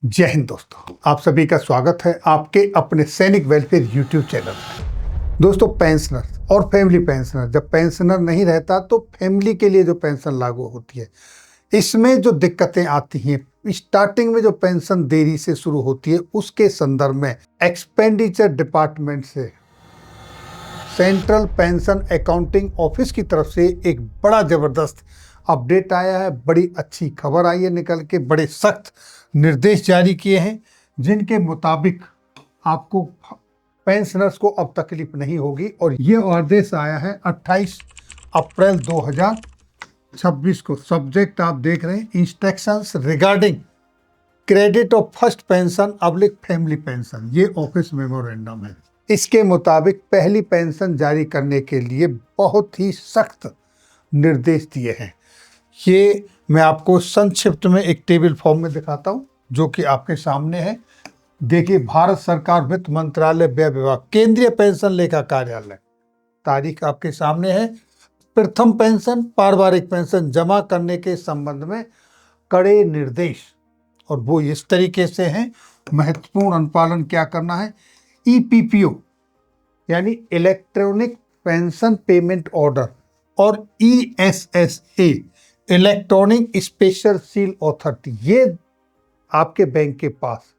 जय हिंद दोस्तों, आप सभी का स्वागत है आपके अपने सैनिक वेलफेयर यूट्यूब चैनल में। दोस्तों, पेंशनर और फैमिली पेंशनर, जब पेंशनर नहीं रहता तो फैमिली के लिए जो पेंशन लागू होती है, इसमें जो दिक्कतें आती हैं, स्टार्टिंग में जो पेंशन देरी से शुरू होती है, उसके संदर्भ में एक्सपेंडिचर डिपार्टमेंट से सेंट्रल पेंशन अकाउंटिंग ऑफिस की तरफ से एक बड़ा जबरदस्त अपडेट आया है। बड़ी अच्छी खबर आई है निकल के, बड़े सख्त निर्देश जारी किए हैं जिनके मुताबिक आपको पेंशनर्स को अब तकलीफ नहीं होगी। और ये आदेश आया है 28 अप्रैल 2026 को। सब्जेक्ट आप देख रहे हैं, instructions regarding credit of first pension oblique family pension. ये ऑफिस मेमोरेंडम है। इसके मुताबिक पहली पेंशन जारी करने के लिए बहुत ही सख्त निर्देश दिए हैं। ये मैं आपको संक्षिप्त में एक टेबल फॉर्म में दिखाता हूं जो कि आपके सामने है। देखिए, भारत सरकार वित्त मंत्रालय व्यय विभाग केंद्रीय पेंशन लेखा कार्यालय, तारीख आपके सामने है। प्रथम पेंशन पारिवारिक पेंशन जमा करने के संबंध में कड़े निर्देश, और वो इस तरीके से हैं। महत्वपूर्ण अनुपालन क्या करना है, ईपीपीओ यानी इलेक्ट्रॉनिक पेंशन पेमेंट ऑर्डर और ईएसएसए इलेक्ट्रॉनिक स्पेशल सील अथॉरिटी, ये आपके बैंक के पास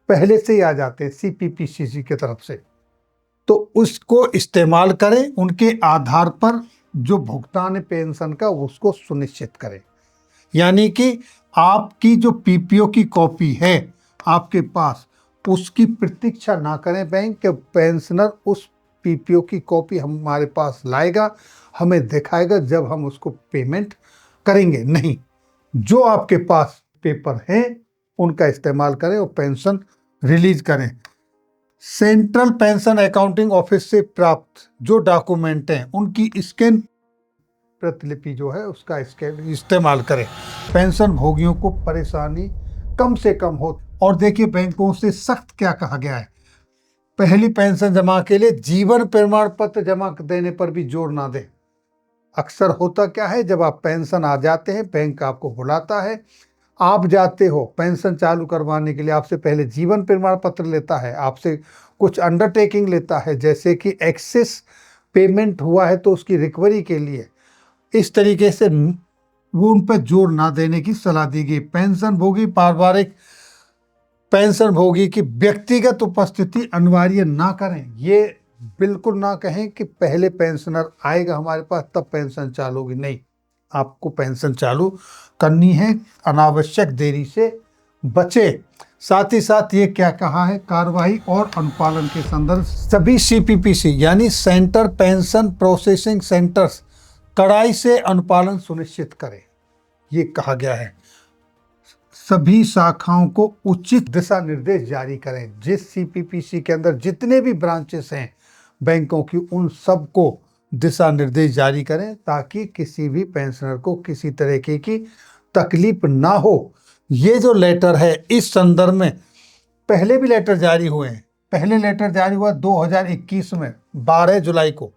पहले से ही आ जाते हैं सीपीपीसीसी की तरफ से, तो उसको इस्तेमाल करें। उनके आधार पर जो भुगतान है पेंशन का, उसको सुनिश्चित करें। यानी कि आपकी जो पीपीओ की कॉपी है आपके पास, उसकी प्रतीक्षा ना करें बैंक के। पेंशनर उस पीपीओ की कॉपी हमारे पास लाएगा, हमें दिखाएगा, जब हम उसको पेमेंट करेंगे। नहीं, जो आपके पास पेपर है उनका इस्तेमाल करें और पेंशन रिलीज करें। सेंट्रल पेंशन अकाउंटिंग ऑफिस से प्राप्त जो डॉक्यूमेंट हैं उनकी स्कैन प्रतिलिपि जो है उसका स्कैन इस्तेमाल करें। पेंशन भोगियों को परेशानी कम से कम हो। और देखिए, बैंकों से सख्त क्या कहा गया है, पहली पेंशन जमा के लिए जीवन प्रमाण पत्र जमा देने पर भी जोर ना दें। अक्सर होता क्या है, जब आप पेंशन आ जाते हैं, बैंक आपको बुलाता है, आप जाते हो पेंशन चालू करवाने के लिए, आपसे पहले जीवन प्रमाण पत्र लेता है, आपसे कुछ अंडरटेकिंग लेता है, जैसे कि एक्सेस पेमेंट हुआ है तो उसकी रिकवरी के लिए। इस तरीके से वो उन पर जोर ना देने की सलाह दी गई। पेंशन भोगी पारिवारिक पेंशन भोगी की व्यक्तिगत उपस्थिति अनिवार्य ना करें। ये बिल्कुल ना कहें कि पहले पेंशनर आएगा हमारे पास तब पेंशन चालू होगी। नहीं, आपको पेंशन चालू करनी है, अनावश्यक देरी से बचे। साथ ही साथ ये क्या कहा है, कार्यवाही और अनुपालन के संदर्भ सभी सीपीपीसी यानी सेंटर पेंशन प्रोसेसिंग सेंटर्स कड़ाई से अनुपालन सुनिश्चित करें, ये कहा गया है। सभी शाखाओं को उचित दिशा निर्देश जारी करें। जिस सीपीपीसी के अंदर जितने भी ब्रांचेस हैं बैंकों की, उन सबको दिशा निर्देश जारी करें ताकि किसी भी पेंशनर को किसी तरीके की तकलीफ ना हो। ये जो लेटर है, इस संदर्भ में पहले भी लेटर जारी हुए हैं। पहले लेटर जारी हुआ 2021 में 12 जुलाई को,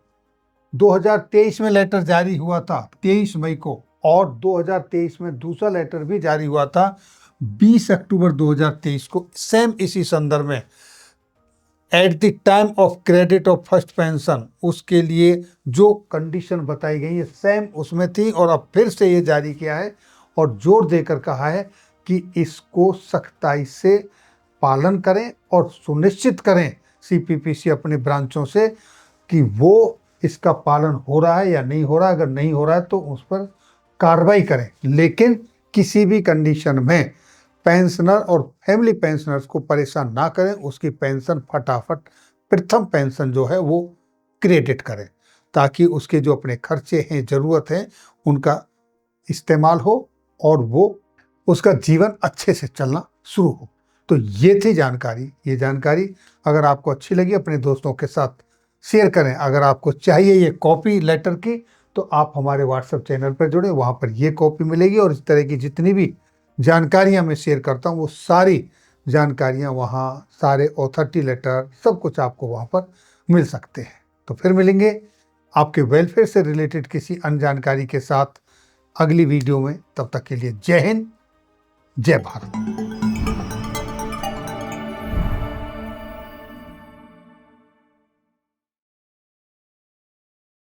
2023 में लेटर जारी हुआ था 23 मई को, और 2023 में दूसरा लेटर भी जारी हुआ था 20 अक्टूबर 2023 को, सेम इसी संदर्भ में। At the time of credit of first pension, उसके लिए जो कंडीशन बताई गई है सेम उसमें थी, और अब फिर से ये जारी किया है और जोर देकर कहा है कि इसको सख्ताई से पालन करें और सुनिश्चित करें सीपीपीसी अपने ब्रांचों से कि वो इसका पालन हो रहा है या नहीं हो रहा है। अगर नहीं हो रहा है तो उस पर कार्रवाई करें, लेकिन किसी भी कंडीशन में पेंशनर और फैमिली पेंशनर्स को परेशान ना करें। उसकी पेंशन फटाफट प्रथम पेंशन जो है वो क्रेडिट करें ताकि उसके जो अपने खर्चे हैं, ज़रूरत है, उनका इस्तेमाल हो और वो उसका जीवन अच्छे से चलना शुरू हो। तो ये थी जानकारी। ये जानकारी अगर आपको अच्छी लगी अपने दोस्तों के साथ शेयर करें। अगर आपको चाहिए ये कॉपी लेटर की तो आप हमारे व्हाट्सएप चैनल पर जुड़े, वहाँ पर ये कॉपी मिलेगी। और इस तरह की जितनी भी जानकारियाँ मैं शेयर करता हूँ वो सारी जानकारियाँ वहाँ, सारे अथॉरिटी लेटर, सब कुछ आपको वहाँ पर मिल सकते हैं। तो फिर मिलेंगे आपके वेलफेयर से रिलेटेड किसी अन्य जानकारी के साथ अगली वीडियो में। तब तक के लिए जय हिंद, जय भारत।